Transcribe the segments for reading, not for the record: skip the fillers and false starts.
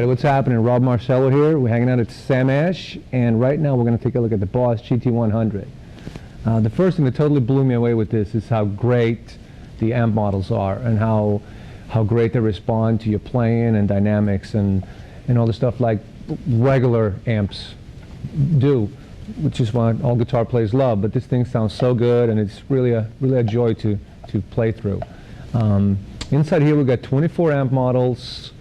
What's happening? Robert Marcello here. We're hanging out at SamAsh, and right now we're going to take a look at the Boss GT-100. The first thing that totally blew me away with this is how great the amp models are, and how great they respond to your playing and dynamics and all the stuff like regular amps do, which is what all guitar players love. But this thing sounds so good, and it's really a joy to play through. Inside here we've got 24 amp models.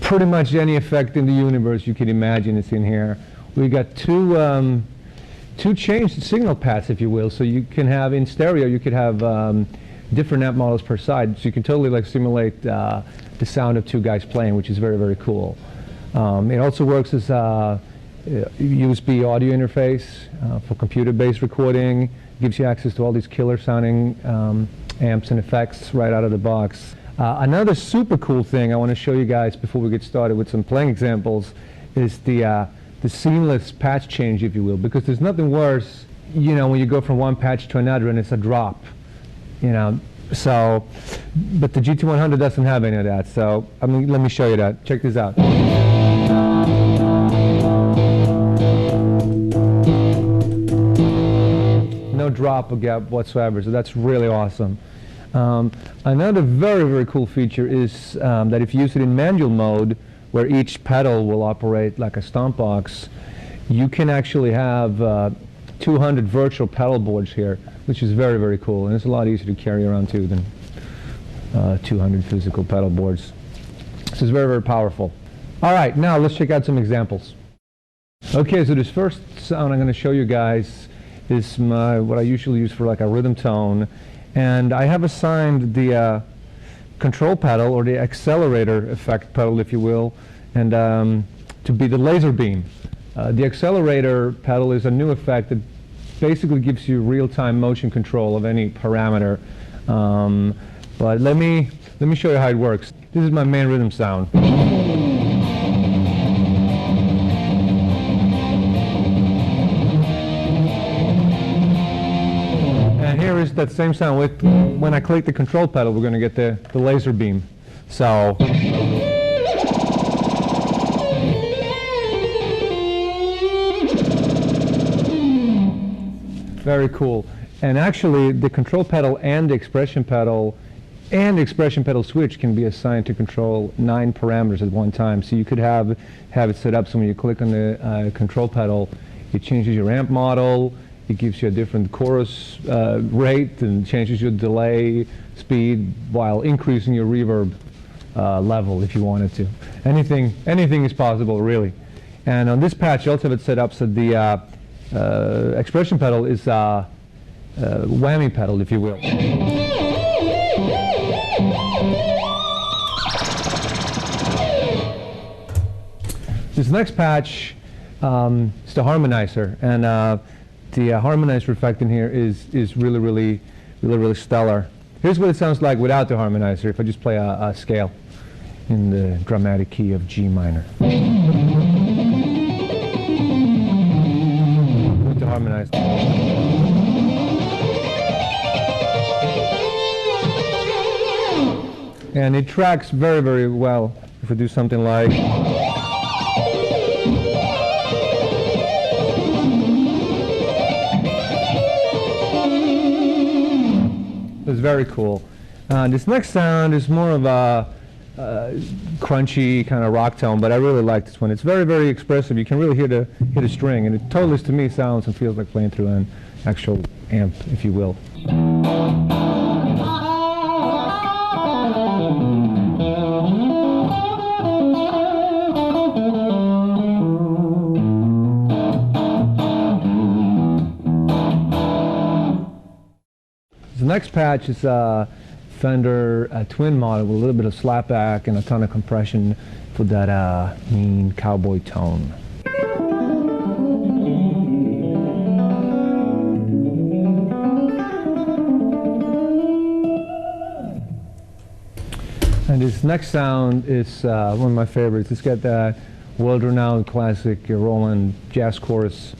Pretty much any effect in the universe you can imagine is in here. We got two changed signal paths, if you will. So you can have, in stereo, you could have different amp models per side. So you can totally like simulate the sound of two guys playing, which is very, very cool. It also works as a USB audio interface for computer-based recording. Gives you access to all these killer sounding amps and effects right out of the box. Another super cool thing I want to show you guys before we get started with some playing examples is the seamless patch change, if you will, because there's nothing worse, you know, when you go from one patch to another and it's a drop, you know. So, but the GT-100 doesn't have any of that. So, let me show you that. Check this out. No drop or gap whatsoever. So that's really awesome. Another very, very cool feature is that if you use it in manual mode, where each pedal will operate like a stomp box, you can actually have 200 virtual pedal boards here, which is very, very cool. And it's a lot easier to carry around too than 200 physical pedal boards. This is very, very powerful. All right, now let's check out some examples. Okay, so this first sound I'm going to show you guys is what I usually use for like a rhythm tone. And I have assigned the control pedal, or the accelerator effect pedal, if you will, and to be the laser beam. The accelerator pedal is a new effect that basically gives you real-time motion control of any parameter. But let me show you how it works. This is my main rhythm sound. Here is that same sound. When I click the control pedal, we're going to get the laser beam. So very cool. And actually, the control pedal and the expression pedal switch can be assigned to control 9 parameters at one time. So you could have it set up so when you click on the control pedal, it changes your amp model. It gives you a different chorus rate and changes your delay speed while increasing your reverb level if you wanted to. Anything is possible, really. And on this patch, you also have it set up so the expression pedal is a whammy pedal, if you will. This next patch is the harmonizer, and the harmonizer effect in here is really stellar. Here's what it sounds like without the harmonizer, if I just play a scale in the dramatic key of G minor. With the harmonizer. And it tracks very, very well if I do something like... It's very cool. This next sound is more of a crunchy kind of rock tone, but I really like this one. It's very, very expressive. You can really hear the string, and it totally, to me, sounds and feels like playing through an actual amp, if you will. The next patch is a Fender twin model with a little bit of slapback and a ton of compression for that mean cowboy tone. And this next sound is one of my favorites. It's got that world-renowned classic Roland jazz chorus.